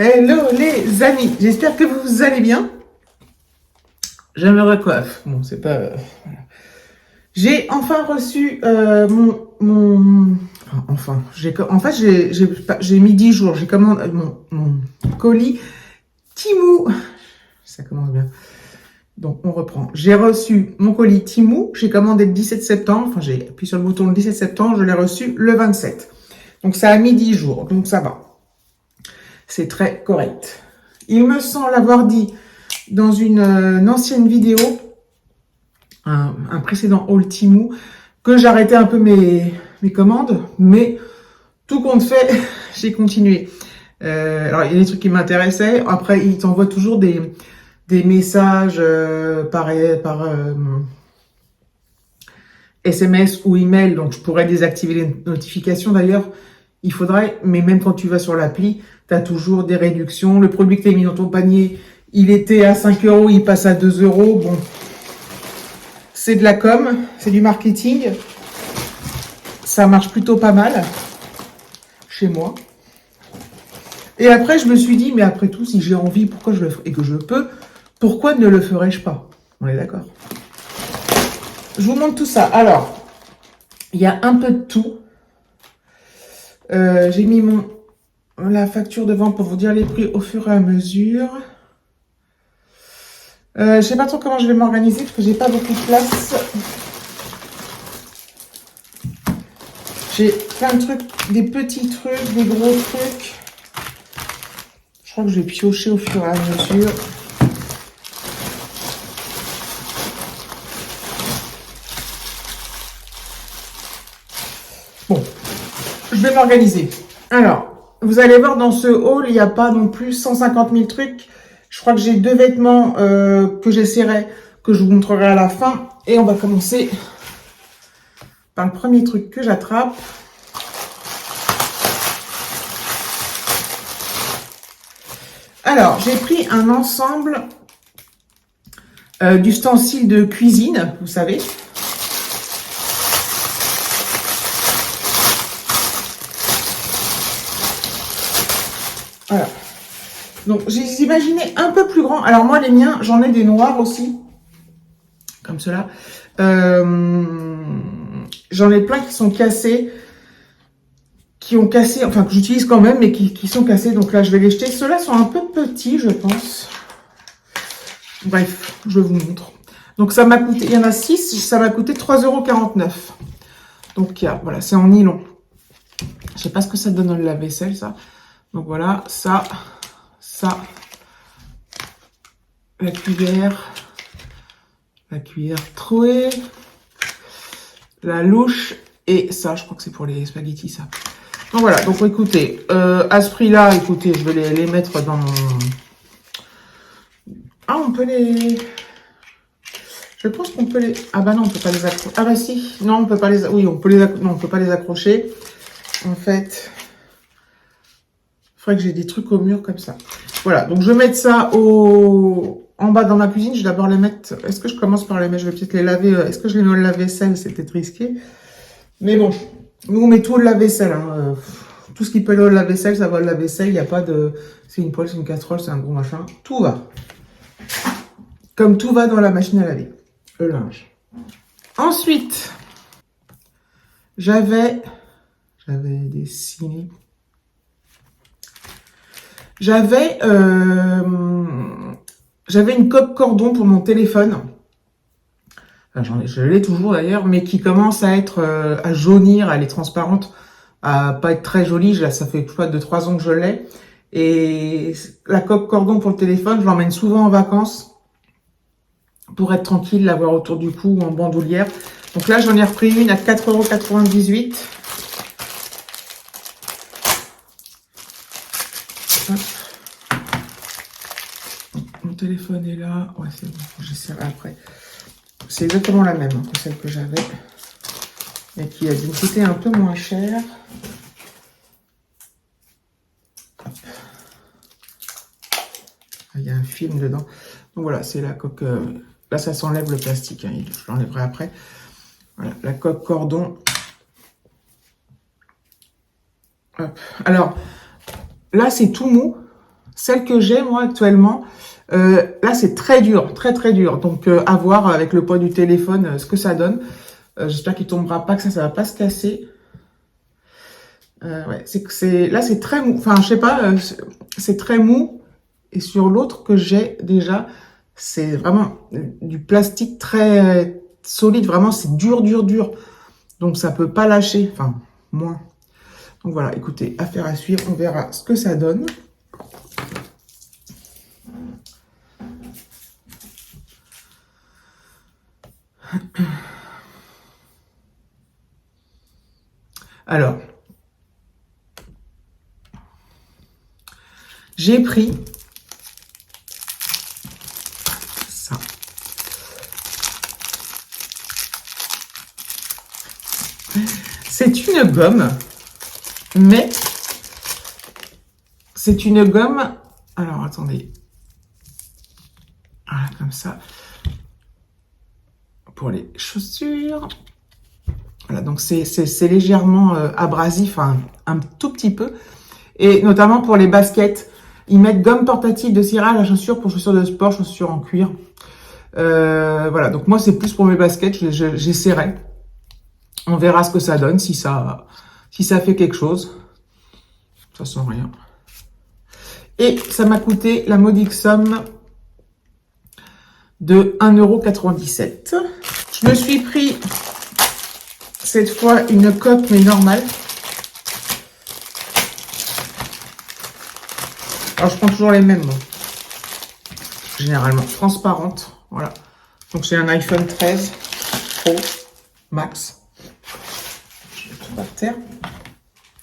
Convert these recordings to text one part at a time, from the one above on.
Hello les amis, j'espère que vous allez bien. Je me recoiffe. Bon, c'est pas... voilà. J'ai enfin reçu enfin, j'ai mis 10 jours. J'ai commandé mon colis Temu. Ça commence bien. Donc, on reprend. J'ai reçu mon colis Temu. J'ai commandé le 17 septembre. Enfin, j'ai appuyé sur le bouton le 17 septembre. Je l'ai reçu le 27. Donc, ça a mis 10 jours. Donc, ça va. C'est très correct. Il me semble avoir dit dans une ancienne vidéo, un précédent haul Temu, que j'arrêtais un peu mes commandes, mais tout compte fait, j'ai continué. Alors, il y a des trucs qui m'intéressaient. Après, ils t'envoient toujours des messages par SMS ou email, donc je pourrais désactiver les notifications d'ailleurs. Il faudrait, mais même quand tu vas sur l'appli, tu as toujours des réductions. Le produit que tu as mis dans ton panier, il était à 5 €, il passe à 2 €. Bon, c'est de la com, c'est du marketing. Ça marche plutôt pas mal chez moi. Et après, je me suis dit, mais après tout, si j'ai envie, pourquoi je le ferais et que je peux, pourquoi ne le ferais-je pas? On est d'accord. Je vous montre tout ça. Alors, il y a un peu de tout. J'ai mis la facture devant pour vous dire les prix au fur et à mesure. Je sais pas trop comment je vais m'organiser parce que j'ai pas beaucoup de place. J'ai plein de trucs, des petits trucs, des gros trucs. Je crois que je vais piocher au fur et à mesure. Bon, je vais m'organiser. Alors, vous allez voir dans ce haul, il n'y a pas non plus 150 000 trucs. Je crois que j'ai 2 vêtements que j'essaierai, que je vous montrerai à la fin. Et on va commencer par le premier truc que j'attrape. Alors, j'ai pris un ensemble d'ustensiles de cuisine, vous savez. Voilà. Donc, j'ai imaginé un peu plus grand. Alors, moi, les miens, j'en ai des noirs aussi. Comme cela. J'en ai plein qui sont cassés. Qui ont cassé, enfin, que j'utilise quand même, mais qui sont cassés. Donc là, je vais les jeter. Ceux-là sont un peu petits, je pense. Bref, je vous montre. Donc, ça m'a coûté, il y en a 6. Ça m'a coûté 3,49 €. Donc, voilà, c'est en nylon. Je sais pas ce que ça donne dans le lave-vaisselle, ça. Donc, voilà, ça, la cuillère trouée, la louche, et ça, je crois que c'est pour les spaghettis, ça. Donc, voilà, donc, écoutez, à ce prix-là, écoutez, je vais les mettre dans mon... Ah, on peut les... Je pense qu'on peut les... Ah bah non, on peut pas les accrocher. Ah bah si, non, on peut pas les... Oui, on peut les non, on peut pas les accrocher. En fait, il faudrait que j'ai des trucs au mur comme ça. Voilà, donc je vais mettre ça en bas dans ma cuisine. Je vais d'abord les mettre... Est-ce que je commence par les mettre? Je vais peut-être les laver. Est-ce que je les mets au lave-vaisselle? C'est peut-être risqué. Mais bon, nous on met tout au lave-vaisselle. Hein. Tout ce qui peut aller au lave-vaisselle, ça va au lave-vaisselle. Il n'y a pas de... C'est une poêle, c'est une casserole, c'est un gros machin. Tout va. Comme tout va dans la machine à laver. Le linge. Ensuite, j'avais dessiné. J'avais une coque cordon pour mon téléphone. Enfin, je l'ai toujours d'ailleurs, mais qui commence à être à jaunir, elle est transparente, à pas être très jolie. Là, ça fait quoi, 2-3 ans que je l'ai. Et la coque cordon pour le téléphone, je l'emmène souvent en vacances pour être tranquille, l'avoir autour du cou ou en bandoulière. Donc là, j'en ai repris une à 4,98 €. Mon téléphone est là. Ouais, c'est bon. J'essaierai après. C'est exactement la même que celle que j'avais. Mais qui a dû me coûter un peu moins cher. Hop. Il y a un film dedans. Donc voilà, c'est la coque... Là, ça s'enlève le plastique. Hein, je l'enlèverai après. Voilà, la coque cordon. Hop. Alors, là, c'est tout mou. Celle que j'ai, moi, actuellement, là, c'est très dur, très, très dur. Donc, à voir avec le poids du téléphone ce que ça donne. J'espère qu'il tombera pas, que ça va pas se casser. Ouais, là, c'est très mou. Enfin, je sais pas, c'est très mou. Et sur l'autre que j'ai déjà, c'est vraiment du plastique très solide. Vraiment, c'est dur, dur, dur. Donc, ça peut pas lâcher. Enfin, moins. Donc, voilà, écoutez, affaire à suivre. On verra ce que ça donne. Alors, j'ai pris ça. C'est une gomme, mais c'est une gomme. Alors, attendez. Voilà, comme ça. Pour les chaussures. Voilà, donc c'est légèrement abrasif, un tout petit peu. Et notamment pour les baskets. Ils mettent gomme portative de cirage à chaussures pour chaussures de sport, chaussures en cuir. Voilà, donc moi c'est plus pour mes baskets, j'essaierai. On verra ce que ça donne, si ça fait quelque chose. Ça sent rien. Et ça m'a coûté la modique somme de 1,97 €. Je me suis pris cette fois une coque, mais normale. Alors, je prends toujours les mêmes, moi. Généralement. Transparentes. Voilà. Donc, c'est un iPhone 13 Pro Max. Je vais tout par terre.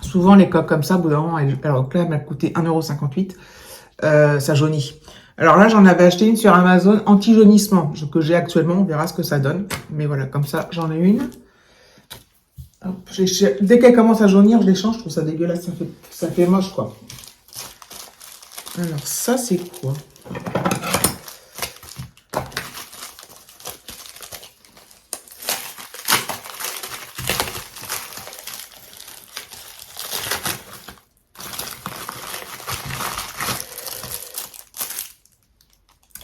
Souvent, les coques comme ça, au bout d'un moment, alors là, elle m'a coûté 1,58 €. Ça jaunit. Alors là, j'en avais acheté une sur Amazon anti-jaunissement, que j'ai actuellement. On verra ce que ça donne. Mais voilà, comme ça, j'en ai une. Hop, dès qu'elle commence à jaunir, je les change. Je trouve ça dégueulasse. Ça fait moche, quoi. Alors, ça, c'est quoi?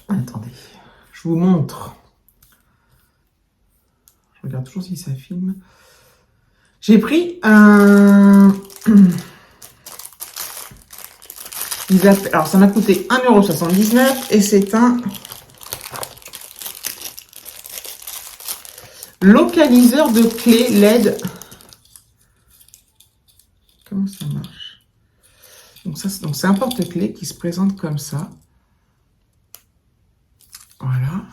Attendez, je vous montre. Je regarde toujours si ça filme. J'ai pris un... Alors, ça m'a coûté 1,79 € et c'est un localiseur de clés LED. Comment ça marche? Donc c'est un porte-clés qui se présente comme ça. Voilà.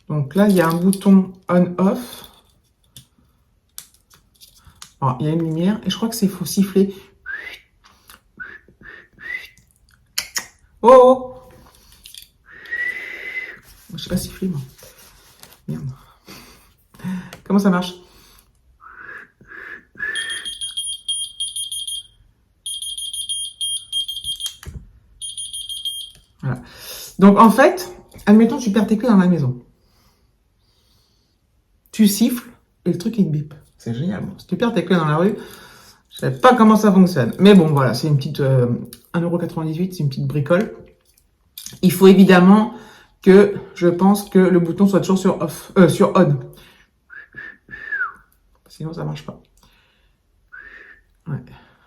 Donc là, il y a un bouton on-off. Alors, il y a une lumière et je crois que c'est faut siffler. Oh, oh. Je sais pas siffler, moi. Merde. Comment ça marche? Voilà. Donc, en fait, admettons, tu perds tes clés dans la maison. Tu siffles et le truc, il te bip. C'est génial. Bon, si tu perds tes clés dans la rue, je sais pas comment ça fonctionne. Mais bon, voilà, c'est une petite 1,98 €, c'est une petite bricole. Il faut évidemment que, je pense que le bouton soit toujours sur off, sur on. Sinon, ça marche pas. Ouais.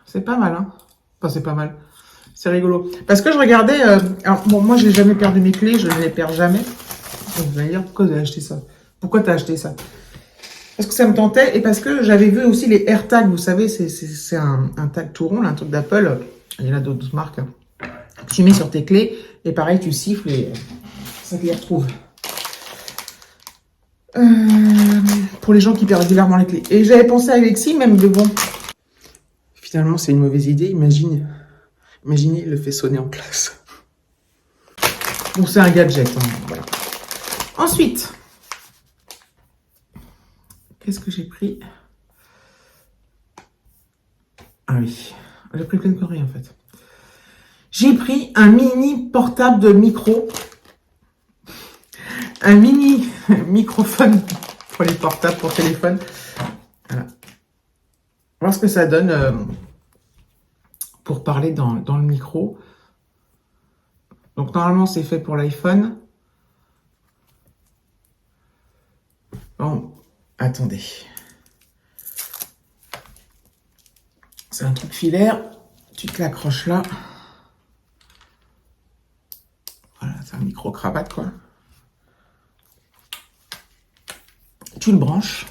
C'est pas mal, hein. Enfin, c'est pas mal. C'est rigolo. Parce que je regardais... alors, bon, moi, j'ai jamais perdu mes clés. Je ne les perds jamais. Donc, vous allez dire, pourquoi tu as acheté ça? Pourquoi tu as acheté ça? Parce que ça me tentait et parce que j'avais vu aussi les AirTags. Vous savez, c'est un tag tout rond, là, un truc d'Apple. Il y en a d'autres marques. Tu mets sur tes clés et pareil, tu siffles et ça te les retrouve. Pour les gens qui perdent régulièrement les clés. Et j'avais pensé à Alexis, même de bon. Finalement, c'est une mauvaise idée. Imaginez, il le fait sonner en classe. Bon, c'est un gadget. Hein, voilà. Ensuite, qu'est-ce que j'ai pris? Ah oui, j'ai pris plein de conneries en fait. J'ai pris un mini portable de micro. Un mini microphone pour les portables, pour téléphone. Voilà. Voir ce que ça donne pour parler dans le micro. Donc normalement, c'est fait pour l'iPhone. Bon, attendez. C'est un truc filaire. Tu te l'accroches là. Voilà, c'est un micro-cravate, quoi. Tu le branches.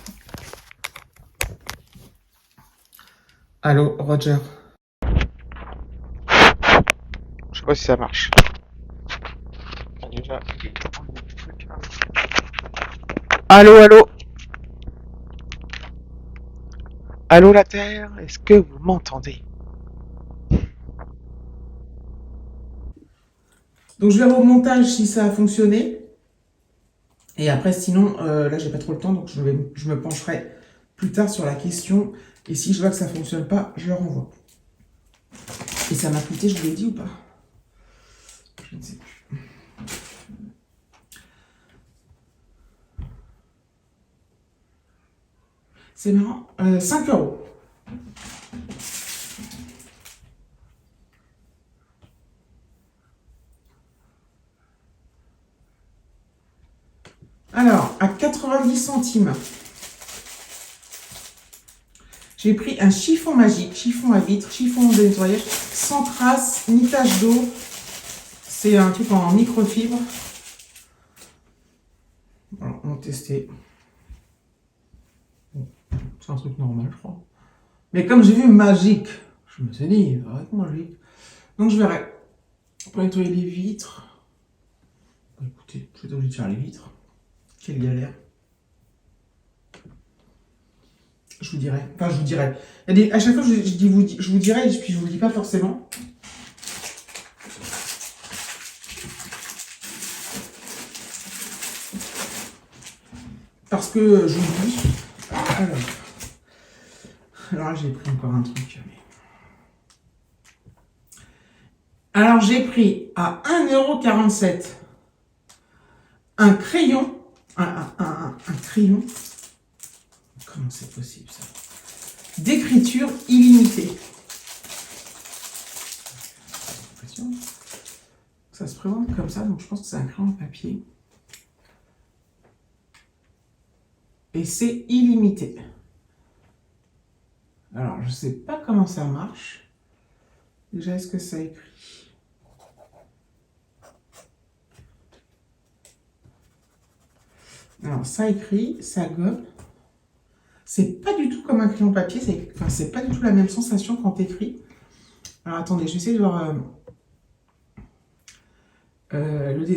Allô, Roger. Je sais pas si ça marche. Déjà. Allô, allô. Allô, la Terre. Est-ce que vous m'entendez? Donc, je vais au montage si ça a fonctionné. Et après, sinon, là, j'ai pas trop le temps, donc je me pencherai plus tard sur la question. Et si je vois que ça fonctionne pas, je le renvoie. Et ça m'a coûté, je vous l'ai dit ou pas? Je ne sais plus. C'est marrant. 5 euros. Alors, à 90 centimes, j'ai pris un chiffon magique, chiffon à vitre, chiffon de nettoyage, sans trace, ni tache d'eau. C'est un truc en microfibre. Alors, on va tester. Bon, c'est un truc normal, je crois. Mais comme j'ai vu magique, je me suis dit, ça va être magique. Donc, je verrai. Pour nettoyer les vitres. Bah, écoutez, je vais être obligé de faire les vitres. Quelle galère. Je vous dirai. Enfin, je vous dirai. À chaque fois, je vous dirai, et puis je vous le dis pas forcément. Parce que j'oublie. Alors là, j'ai pris encore un truc. Alors, j'ai pris à 1,47 € un crayon. Un crayon. Comment c'est possible, ça? D'écriture illimitée. Ça se présente comme ça, donc je pense que c'est un crayon de papier. Et c'est illimité. Alors, je ne sais pas comment ça marche. Déjà, est-ce que ça écrit? Alors, ça écrit, ça gomme. C'est pas du tout comme un crayon papier, c'est pas du tout la même sensation quand t'écris. Alors, attendez, je vais essayer de voir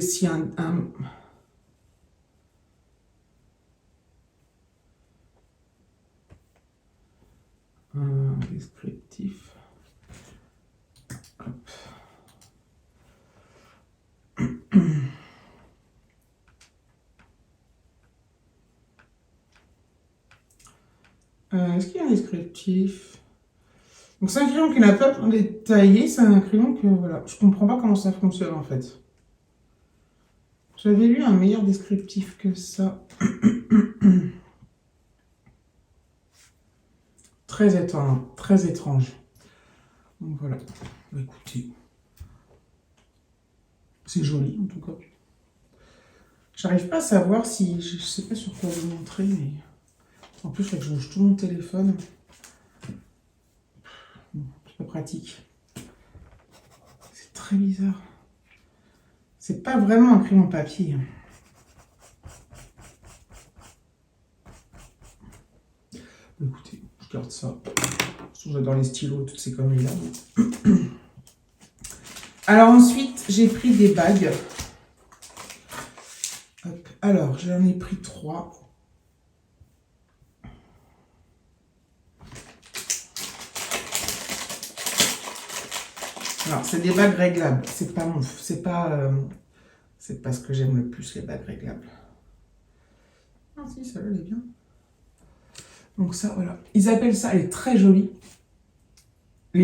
si un descriptif. Hop. Est-ce qu'il y a un descriptif? Donc c'est un crayon qui n'a pas détaillé, c'est un crayon que voilà, je comprends pas comment ça fonctionne en fait. J'avais lu un meilleur descriptif que ça. Très étrange, très étrange. Donc voilà, bah, écoutez, c'est joli en tout cas. J'arrive pas à savoir si, je sais pas sur quoi vous montrer, mais en plus il faut que je bouge tout mon téléphone. C'est pas pratique. C'est très bizarre. C'est pas vraiment un crayon papier. Écoutez, je garde ça. J'adore les stylos, toutes ces conneries-là. Alors ensuite, j'ai pris des bagues. Hop. Alors, j'en ai pris 3. Alors, c'est des bagues réglables. C'est pas c'est pas ce que j'aime le plus, les bagues réglables. Ah si, ça elle est bien. Donc ça, voilà. Ils appellent ça, elle est très jolie. Vous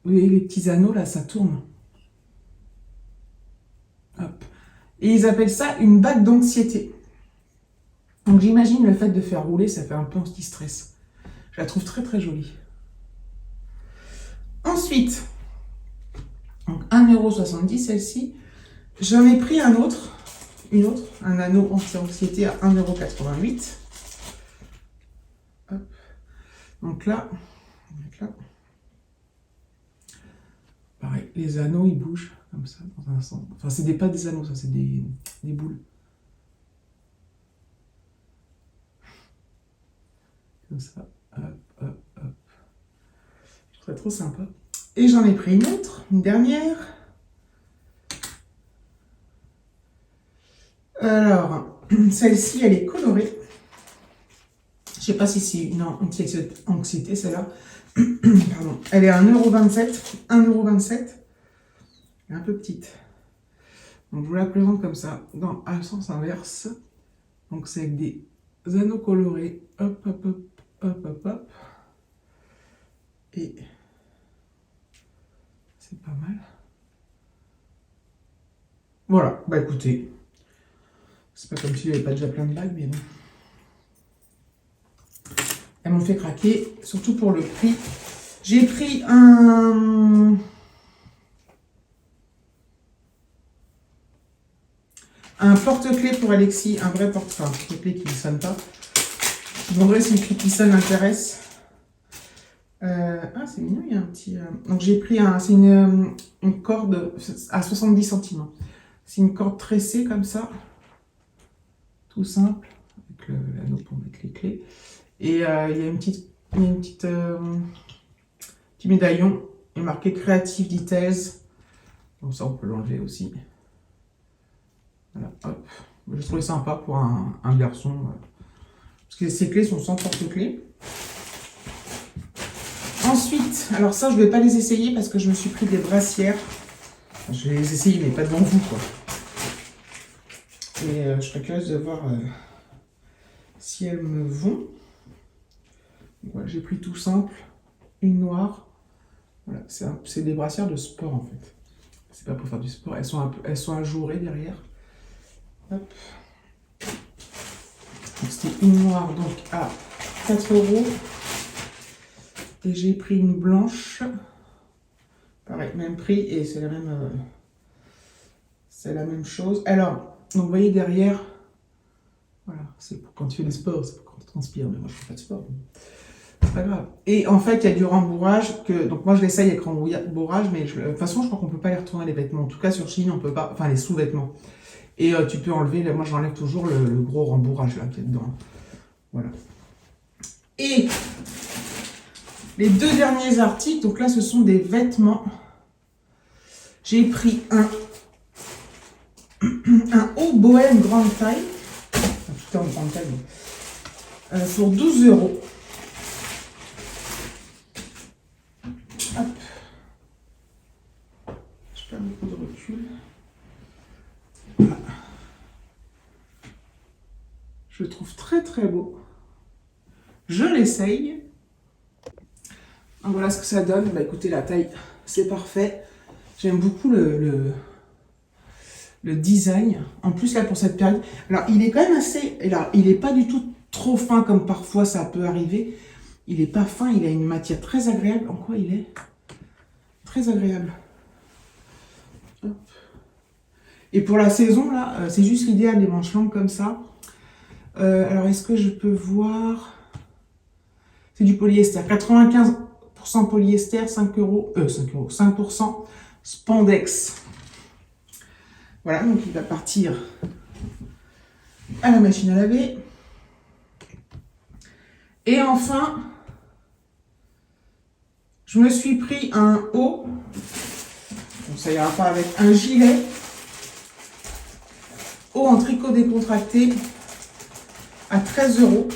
voyez, les petits anneaux, là, ça tourne. Hop. Et ils appellent ça une bague d'anxiété. Donc j'imagine le fait de faire rouler, ça fait un peu anti-stress. Je la trouve très très jolie. Ensuite, donc 1,70 € celle-ci. J'en ai pris un autre, un anneau anti-anxiété à 1,88 €. Donc là, on va mettre là. Pareil, les anneaux ils bougent comme ça dans un sens. Enfin, c'est pas des anneaux, ça c'est des boules. Comme ça, hop, hop, hop. Je trouve ça trop sympa. Et j'en ai pris une autre, une dernière. Alors, celle-ci, elle est colorée. Je sais pas si c'est une anxiété, celle-là. Pardon. Elle est à 1,27 €. 1,27 €. Elle est un peu petite. Donc, je vous la présente comme ça, à sens inverse. Donc, c'est avec des anneaux colorés. Hop, hop, hop, hop, hop, hop. Et c'est pas mal. Voilà, bah écoutez. C'est pas comme s'il n'y avait pas déjà plein de bagues, mais bon. Elles m'ont fait craquer, surtout pour le prix. J'ai pris un porte-clés pour Alexis, un vrai porte-clés qui ne sonne pas. Je demanderai si le clé qui sonne l'intéresse. Ah, c'est mignon, il y a un petit... Donc j'ai pris c'est une corde à 70 centimes. C'est une corde tressée comme ça. Tout simple. Avec l'anneau pour mettre les clés. Et il y a un petit médaillon. Il est marqué Creative Details. Donc ça, on peut l'enlever aussi. Voilà, hop. Je trouvais sympa pour un garçon. Parce que ces clés sont sans porte-clés. Ensuite, alors ça, je ne vais pas les essayer parce que je me suis pris des brassières. Enfin, je vais les essayer, mais pas devant vous, quoi. Et je serais curieuse de voir si elles me vont. Voilà, j'ai pris tout simple, une noire. Voilà, c'est des brassières de sport en fait. C'est pas pour faire du sport. Elles sont ajourées derrière. Hop. C'était une noire donc à 4 €. Et j'ai pris une blanche. Pareil, même prix et c'est la même chose. Alors, donc vous voyez derrière, voilà, c'est pour quand tu fais du sport, c'est pour quand tu transpires. Mais moi je fais pas de sport. C'est pas grave. Et en fait, il y a du rembourrage. Donc moi, je l'essaye avec rembourrage, mais de toute façon, je crois qu'on peut pas les retourner les vêtements. En tout cas, sur Shein, on peut pas. Enfin, les sous-vêtements. Et tu peux enlever. Moi, j'enlève toujours le gros rembourrage là qui est dedans. Voilà. Et les deux derniers articles. Donc là, ce sont des vêtements. J'ai pris un haut bohème grande taille. Tout en grande taille. Pour 12 €. Hop. Je perds beaucoup de recul. Voilà. Je le trouve très très beau. Je l'essaye. Voilà ce que ça donne. Bah écoutez, la taille, c'est parfait. J'aime beaucoup le design. En plus, là, pour cette période. Alors, il est quand même assez. Alors, il n'est pas du tout trop fin comme parfois ça peut arriver. Il n'est pas fin, il a une matière très agréable. En quoi il est très agréable. Hop. Et pour la saison, là, c'est juste l'idéal des manches longues comme ça. Alors, est-ce que je peux voir... C'est du polyester. 95% polyester, 5 €. 5% spandex. Voilà, donc il va partir à la machine à laver. Et enfin, je me suis pris un haut. Bon, ça ira pas avec un gilet. Haut en tricot décontracté à 13 €.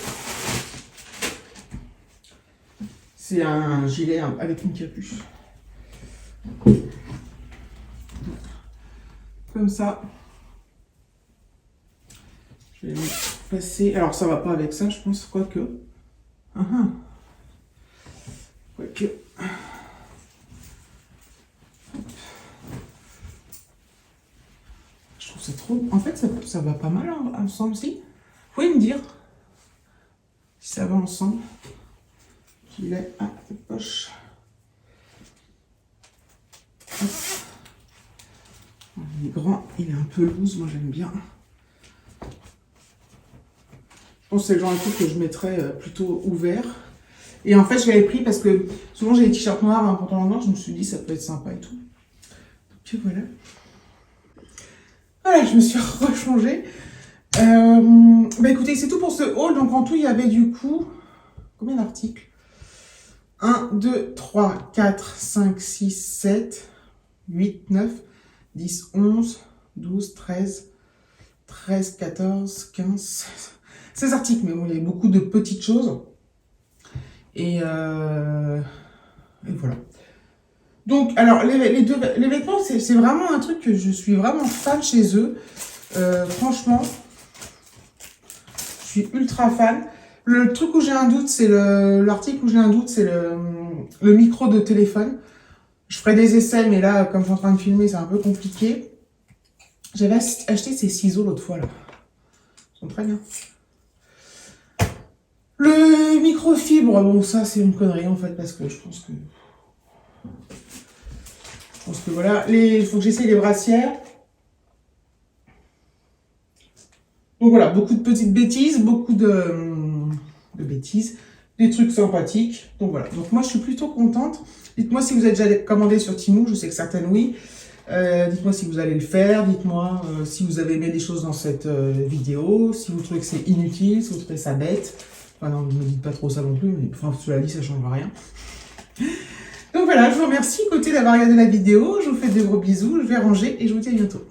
C'est un gilet avec une capuche. Comme ça. Je vais le passer. Alors, ça va pas avec ça, je pense, quoique. Quoique. Je trouve ça trop... En fait, ça va pas mal ensemble, si. Vous pouvez me dire si ça va ensemble. Qu'il est à la poche. Hop. Il est grand, il est un peu loose, moi j'aime bien. Je pense que c'est le genre de truc que je mettrais plutôt ouvert. Et en fait, je l'avais pris parce que souvent j'ai des t-shirts noirs, un pantalon noir, je me suis dit ça peut être sympa et tout. Donc voilà. Voilà, je me suis rechangée. Bah écoutez, c'est tout pour ce haul. Donc en tout, il y avait du coup... Combien d'articles? 1, 2, 3, 4, 5, 6, 7, 8, 9, 10, 11, 12, 13, 14, 15, 16 articles. Mais bon, il y avait beaucoup de petites choses. Et voilà. Donc, alors, les vêtements, c'est vraiment un truc que je suis vraiment fan chez eux. Franchement, je suis ultra fan. Le truc où j'ai un doute, c'est l'article où j'ai un doute, c'est le micro de téléphone. Je ferai des essais, mais là, comme je suis en train de filmer, c'est un peu compliqué. J'avais acheté ces ciseaux l'autre fois, là. Ils sont très bien. Le microfibre, bon, ça, c'est une connerie, en fait, parce que je pense que voilà. Il faut que j'essaye les brassières. Donc voilà, beaucoup de petites bêtises, beaucoup de bêtises, des trucs sympathiques. Donc voilà, donc moi je suis plutôt contente. Dites-moi si vous avez déjà commandé sur Temu, je sais que certaines oui. Dites-moi si vous allez le faire, dites-moi si vous avez aimé des choses dans cette vidéo, si vous trouvez que c'est inutile, si vous trouvez ça bête. Enfin non, ne me dites pas trop ça non plus, mais enfin cela dit, ça ne changera rien. Donc voilà, je vous remercie côté d'avoir regardé la vidéo, je vous fais de gros bisous, je vais ranger et je vous dis à bientôt.